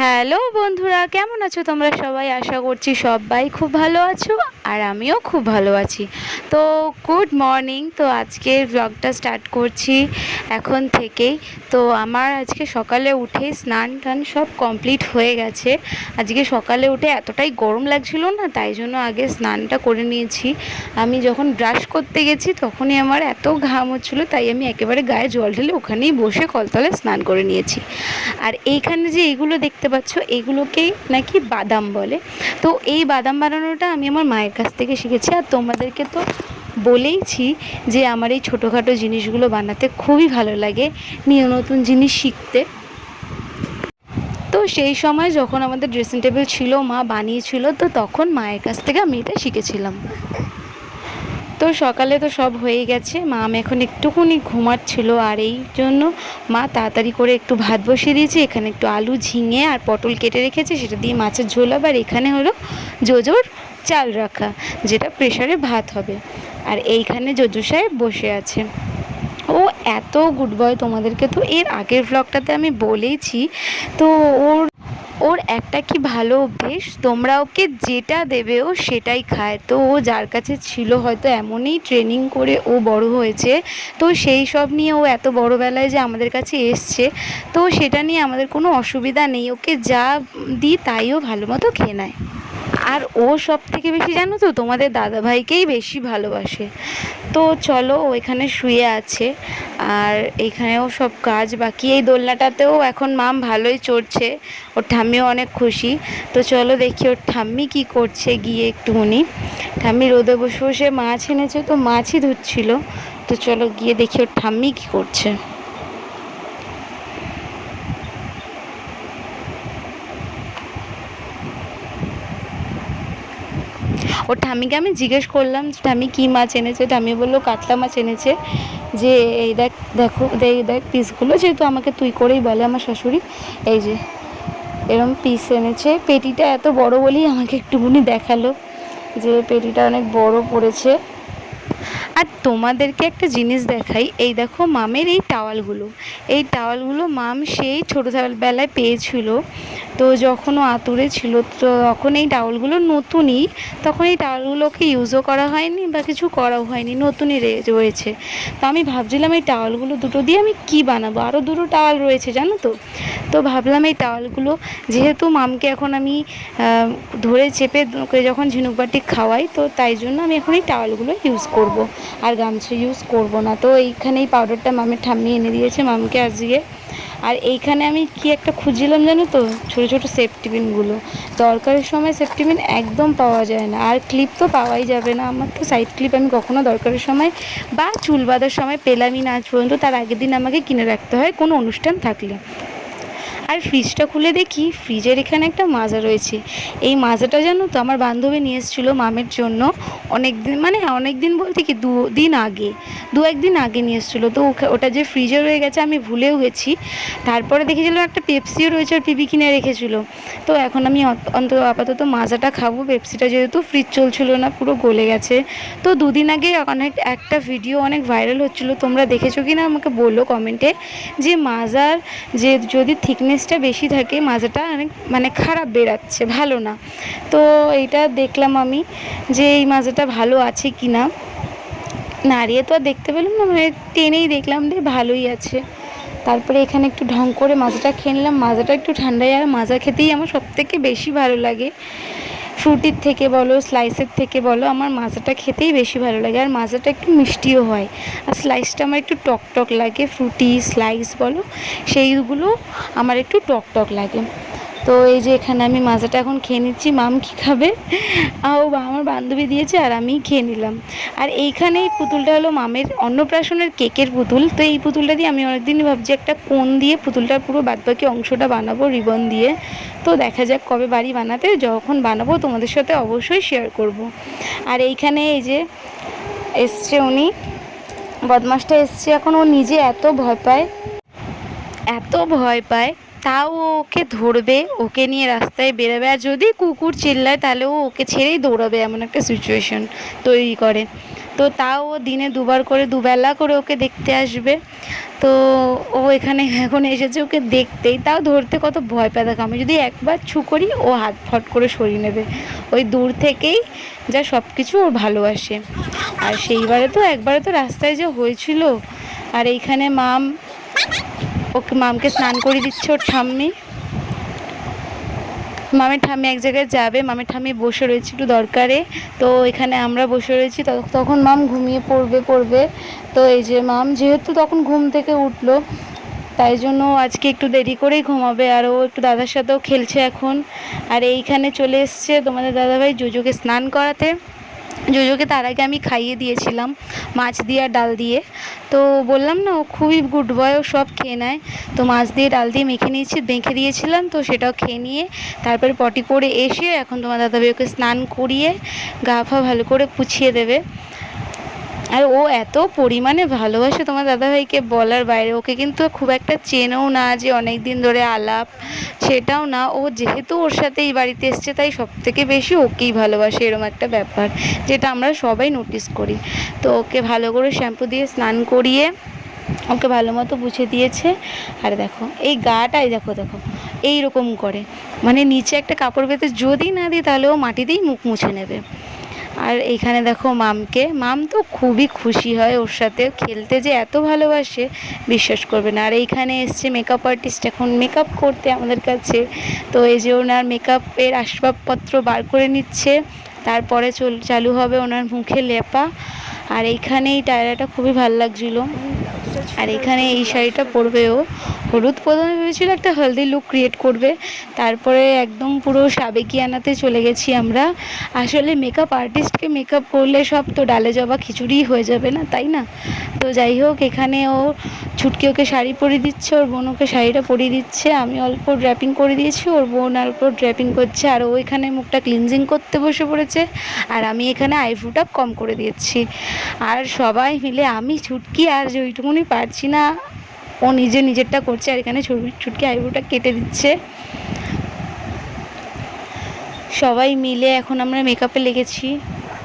Hello বন্ধুরা, কেমন আছো তোমরা সবাই? আশা করছি সবাই খুব ভালো আছো আর আমিও খুব ভালো আছি। তো গুড মর্নিং। তো আজকে ব্লগটা স্টার্ট করছি এখন থেকেই। তো আমার আজকে সকালে উঠে স্নান টান সব কমপ্লিট হয়ে গেছে। আজকে সকালে উঠে এতটাই গরম লাগছিল না, তাই জন্য আগে স্নানটা করে নিয়েছি। আমি যখন ব্রাশ করতে গেছি তখনই আমার এত ঘাম হচ্ছিলো, তাই আমি একেবারে গায়ে জল ঢেলে ওখানেই বসে কলতলে স্নান করে নিয়েছি। আর এইখানে যে এইগুলো দেখতে পাচ্ছ, এগুলোকেই নাকি বাদাম বলে। তো এই বাদাম বানানোটা আমি আমার মায়ের কাছ থেকে শিখেছি। আর তোমাদেরকে তো বলেইছি যে আমার এই ছোটোখাটো জিনিসগুলো বানাতে খুবই ভালো লাগে, নিত্য নতুন জিনিস শিখতে। তো সেই সময় যখন আমাদের ড্রেসিং টেবিল ছিল, মা বানিয়েছিল, তো তখন মায়ের কাছ থেকে আমি এটা শিখেছিলাম। তো সকালে তো সব হয়ে গেছে, মা এখন একটুখানি ঘুমাচ্ছিল, আর এই জন্য মা তাড়াতাড়ি করে একটু ভাত বসিয়ে দিয়েছে। এখানে একটু আলু, ঝিঙে আর পটল কেটে রেখেছে, সেটা দিয়ে মাছের ঝোল হবে। আর এখানে হলো জোজোর চাল রাখা, যেটা প্রেশারে ভাত হবে। আর এইখানে জোজো সাহেব বসে আছে। ও এত গুড বয়, তোমাদেরকে তো এর আগের ব্লগটাতে আমি বলেইছি। তো ওর ওর একটা কি ভালো অভ্যেস, তোমরা ওকে যেটা দেবে ও সেটাই খায়। তো ও যার কাছে ছিল হয়তো এমনই ট্রেনিং করে ও বড় হয়েছে, তো সেই সব নিয়ে ও এত বড়োবেলায় যে আমাদের কাছে এসছে, তো সেটা নিয়ে আমাদের কোনো অসুবিধা নেই। ওকে যা দিই তাই ও ভালো মতো খেয়ে নেয়। আর ও সব থেকে বেশি, জানো তো, তোমাদের দাদাভাইকেই বেশি ভালোবাসে। তো চলো, ও এখানে শুয়ে আছে আর এখানেও সব কাজ বাকি। এই দোলনাটাতেও এখন মাম ভালোই চড়ছে, ওর ঠাম্মিও অনেক খুশি। তো চলো দেখি ওর ঠাম্মি কি করছে গিয়ে একটুখানি। ঠাম্মি রোদে বসে বসে মাছ এনেছে, তো মাছই ধুচ্ছিল। তো চলো গিয়ে দেখি ওর ঠাম্মি কি করছে। ওর ঠাম্মিকে আমি জিজ্ঞেস করলাম যে ঠাম্মি কী মাছ এনেছে। ঠাম্মি বললো কাতলা মাছ এনেছে। যে এই দেখ, দেখো এই দেখ পিসগুলো, যেহেতু আমাকে তুই করেই বলে আমার শাশুড়ি, এই যে এরম পিস এনেছে। পেটিটা এত বড় বলেই আমাকে একটুখানি দেখালো যে পেটিটা অনেক বড় পড়েছে। আর তোমাদেরকে একটা জিনিস দেখাই, এই দেখো মামের এই টাওয়ালগুলো। এই টাওয়ালগুলো মাম সেই ছোটোবেলায় পেয়েছিল। তো যখন ও আতুরে ছিল, তো তখন এই টাওয়ালগুলো নতুনই, তখন এই টাওয়ালগুলোকে ইউজও করা হয়নি বা কিছু করাও হয়নি, নতুনই রয়েছে। তো আমি ভাবছিলাম এই টাওয়ালগুলো দুটো দিয়ে আমি কি বানাবো। আরও দুটো টাওয়াল রয়েছে জানো তো। তো ভাবলাম এই টাওয়ালগুলো, যেহেতু মামকে এখন আমি ধরে চেপে যখন ঝিনুক বাটি খাওয়াই, তো তাই জন্য আমি এখন এই টাওয়ালগুলো ইউজ করব। আর গামছা ইউজ করব না। তো এইখানে এই পাউডারটা মামের ঠাম্মি এনে দিয়েছে মামকে আজকে। আর এইখানে আমি কি একটা খুঁজছিলাম জানো তো, ছোটো ছোটো সেফটি পিনগুলো। দরকারের সময় সেফটি পিন একদম পাওয়া যায় না, আর ক্লিপ তো পাওয়াই যাবে না। আমার তো সাইড ক্লিপ আমি কখনো দরকারের সময় বা চুল বাঁধার সময় পেলামই না আজ পর্যন্ত। তার আগের দিন আমাকে কিনে রাখতে হয় কোনো অনুষ্ঠান থাকলে। আর ফ্রিজটা খুলে দেখি ফ্রিজের এখানে একটা মাজা রয়েছে। এই মাজাটা জানো তো আমার বান্ধবী নিয়ে এসেছিলো মামের জন্য অনেক দিন, মানে অনেক দিন বলতে কি দু একদিন আগে নিয়ে এসেছিলো। তো ওটা যে ফ্রিজে রয়ে গেছে আমি ভুলেও গেছি। তারপরে দেখেছিলাম একটা পেপসিও রয়েছে, আর পিপি কিনে রেখেছিলো। তো এখন আমি অন্তত আপাতত মাজাটা খাবো। পেপসিটা যেহেতু ফ্রিজ চলছিল না, পুরো গলে গেছে। তো দুদিন আগে একটা ভিডিও অনেক ভাইরাল হচ্ছিলো, তোমরা দেখেছো কি না আমাকে বলো কমেন্টে, যে মাজার যে যদি থিকনেসটা বেশি থাকে মাজাটা অনেক মানে খারাপ বেরাচ্ছে, ভালো না। তো এইটা দেখলাম আমি যে এই মাজাটা ভালো আছে কি না, নাড়িয়ে তো আর দেখতে পেলাম না, মানে টেনেই দেখলাম যে ভালোই আছে। তারপরে এখানে একটু ঢং করে মাজাটা খেয়ে নিলাম। মাজাটা একটু ঠান্ডায়, আর মাজা খেতেই আমার সবথেকে বেশি ভালো লাগে। ফ্রুটির থেকে বলো, স্লাইসের থেকে বলো, আমার মাজাটা খেতেই বেশি ভালো লাগে। আর মাজাটা একটু মিষ্টিও হয়, আর স্লাইসটা আমার একটু টক টক লাগে। ফ্রুটি স্লাইস বলো, সেইগুলো আমার একটু টক টক লাগে। তো এই যে এখানে আমি মাজাটা এখন খেয়ে নিচ্ছি। মাম কী খাবে? আমার বান্ধবী দিয়েছে আর আমি খেয়ে নিলাম। আর এইখানে এই পুতুলটা হলো মামের অন্নপ্রাশনের কেকের পুতুল। তো এই পুতুলটা দিয়ে আমি অনেকদিনই ভাবছি একটা কোণ দিয়ে পুতুলটার পুরো বাদবাকি অংশটা বানাবো রিবন দিয়ে। তো দেখা যাক কবে বাড়ি বানাতে, যখন বানাবো তোমাদের সাথে অবশ্যই শেয়ার করব। আর এইখানে এই যে এসছে উনি, বদমাসটা এসছে এখন। ও নিজে এত ভয় পায়, এত ভয় পায়, তাও ওকে ধরবে, ওকে নিয়ে রাস্তায় বেরোবে। আর যদি কুকুর চিল্লায় তাহলে ও ওকে ছেড়েই দৌড়াবে, এমন একটা সিচুয়েশন তৈরি করে। তো তাও ও দিনে দুবার করে দুবেলা করে ওকে দেখতে আসবে। তো ও এখানে এখন এসেছে ওকে দেখতেই, তাও ধরতে কত ভয় পায় দেখো, আমি যদি একবার ছু করি ও হাত ফট করে সরিয়ে নেবে, ওই দূর থেকেই যা সব কিছু ওর ভালোবাসে। আর সেইবারে তো একবারে তো রাস্তায় যে হয়েছিল, আর এইখানে মামকে স্নান করিয়ে দিচ্ছে ওর ঠাম্মি। মামের ঠাম্মি এক জায়গায় যাবে, মামের ঠাম্মি বসে রয়েছে একটু দরকারে, তো এখানে আমরা বসে রয়েছি। তখন মাম ঘুমিয়ে পড়বে। তো এই যে মাম যেহেতু তখন ঘুম থেকে উঠলো, তাই জন্য আজকে একটু দেরি করেই ঘুমাবে, আর ও একটু দাদার সাথেও খেলছে এখন। আর এইখানে চলে এসছে তোমাদের দাদাভাই জোজোকে স্নান করাতে। জোজোকে তার আগে আমি খাইয়ে দিয়েছিলাম মাছ দিয়ে আর ডাল দিয়ে। তো বললাম না ও খুবই গুড বয়, ও সব খেয়ে নেয়। তো মাছ দিয়ে ডাল দিয়ে মেখে দিয়েছিলাম, তো সেটাও খেয়ে নিয়ে তারপরে পটি করে এসে এখন তোমার দাদাভাই ওকে স্নান করিয়ে গা ফা ভালো করে পুছিয়ে দেবে। আর ও এত পরিমাণে ভালোবাসে তোমার দাদাভাইকে বলার বাইরে। ওকে কিন্তু খুব একটা চেনেও না যে অনেক দিন ধরে আলাপ, সেটাও না। ও যেহেতু ওর সাথে এই বাড়িতে এসছে তাই সব থেকে বেশি ওকেই ভালোবাসে, এরকম একটা ব্যাপার যেটা আমরা সবাই নোটিস করি। তো ওকে ভালো করে শ্যাম্পু দিয়ে স্নান করিয়ে ওকে ভালো মতো মুছে দিয়েছে। আর দেখো এই গাটাই দেখো এইরকম করে, মানে নিচে একটা কাপড় পেতে যদি না দিই তাহলে ও মাটিতেই মুখ মুছে নেবে। আর এইখানে দেখো মাম তো খুবই খুশি হয় ওর সাথে খেলতে, যে এত ভালোবাসে বিশ্বাস করবে না। আর এইখানে এসছে মেকআপ আর্টিস্ট এখন মেকআপ করতে আমাদের কাছে। তো এই যে ওনার মেকআপের আসবাবপত্র বার করে নিচ্ছে, তারপরে চালু হবে ওনার মুখে লেপা। আর এইখানে এই টায়রাটা খুবই ভালো লাগছিলো। আর এখানে এই শাড়িটা পরবে ও। হলুদ প্রথমে ভেবেছিল একটা হলদি লুক ক্রিয়েট করবে, তারপরে একদম পুরো সাবেকিয়ানাতে চলে গেছি আমরা। আসলে মেকআপ আর্টিস্টকে মেকআপ করলে সব তো ডালে জবা খিচুড়ি হয়ে যাবে না, তাই না? তো যাই হোক, এখানে ও ছুটকি ওকে শাড়ি পরিয়ে দিচ্ছে, ওর বোন ওকে শাড়িটা পরিয়ে দিচ্ছে, আমি অল্প ড্র্যাপিং করে দিয়েছি, ওর বোন অল্প ড্র্যাপিং করছে। আর ও এখানে মুখটা ক্লিনজিং করতে বসে পড়েছে, আর আমি এখানে আইব্রোটা কম করে দিচ্ছি। আর সবাই মিলে আমি ছুটকি আর ওইটুকুনি পারছি না, ও নিজেরটা করছে। আর এখানে ছুটকি আইব্রোটা কেটে দিচ্ছে। সবাই মিলে এখন আমরা মেকআপে লেগেছি,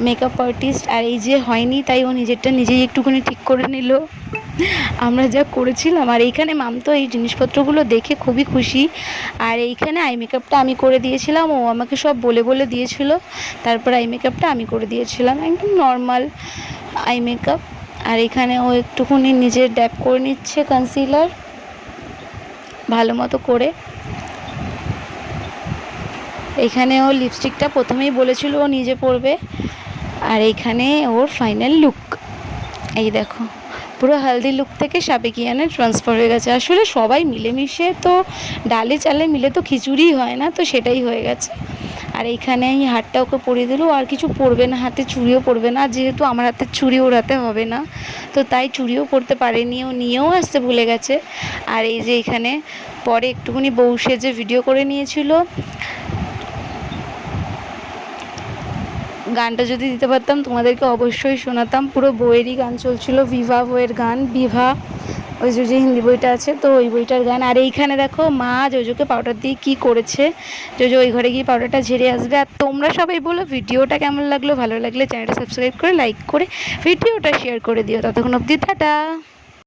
মেকআপ আর্টিস্ট। আর এই যে হয়নি তাই ও নিজেরটা নিজেই একটুখানি ঠিক করে নিল আমরা যা করেছিলাম। আর এইখানে মাম তো এই জিনিসপত্রগুলো দেখে খুবই খুশি। আর এইখানে আই মেকআপটা আমি করে দিয়েছিলাম, ও আমাকে সব বলে দিয়েছিল, তারপর আই মেকআপটা আমি করে দিয়েছিলাম, একদম নর্মাল আই মেকআপ। আর এখানে ও একটুখানি নিজের ড্যাপ করে নিচ্ছে কনসিলার ভালো মতো করে। এখানে ও লিপস্টিকটা প্রথমেই বলেছিল ও নিজে পরবে। আর এইখানে ওর ফাইনাল লুক এই দেখো, পুরো হেলদি লুক থেকে সাবেকিয়ানে ট্রান্সফার হয়ে গেছে। আসলে সবাই মিলেমিশে তো ডালে চালে মিলে তো খিচুড়ি হয় না, তো সেটাই হয়ে গেছে। আর এইখানে এই হারটা ওকে পরিয়ে দিল, আর কিছু পরবে না, হাতে চুড়িও পরবে না, যেহেতু আমার হাতে চুড়ি ওর হাতে হবে না, তো তাই চুড়িও পরতে পারেনি, ও নিয়েও আসতে ভুলে গেছে। আর এই যে এখানে পরে একটুখানি বউ সেজে ভিডিও করে নিয়েছিল। গানটা যদি দিতে পারতাম তোমাদেরকে অবশ্যই শোনাতাম, পুরো বইয়েরই গান চলছিল, ভিভা বইয়ের গান, ভিভা ওই যে হিন্দি বইটা আছে, তো ওই বইটার গান। আর এইখানে দেখো মা জোজোকে পাউডার দিয়ে কি করেছে, জোজো ওই ঘরে গিয়ে পাউডারটা ঝেড়ে আসবে। আর তোমরা সবাই বলো ভিডিওটা কেমন লাগলো, ভালো লাগলে চ্যানেলটা সাবস্ক্রাইব করে লাইক করে ভিডিওটা শেয়ার করে দিও। ততক্ষণ অবধি টাটা।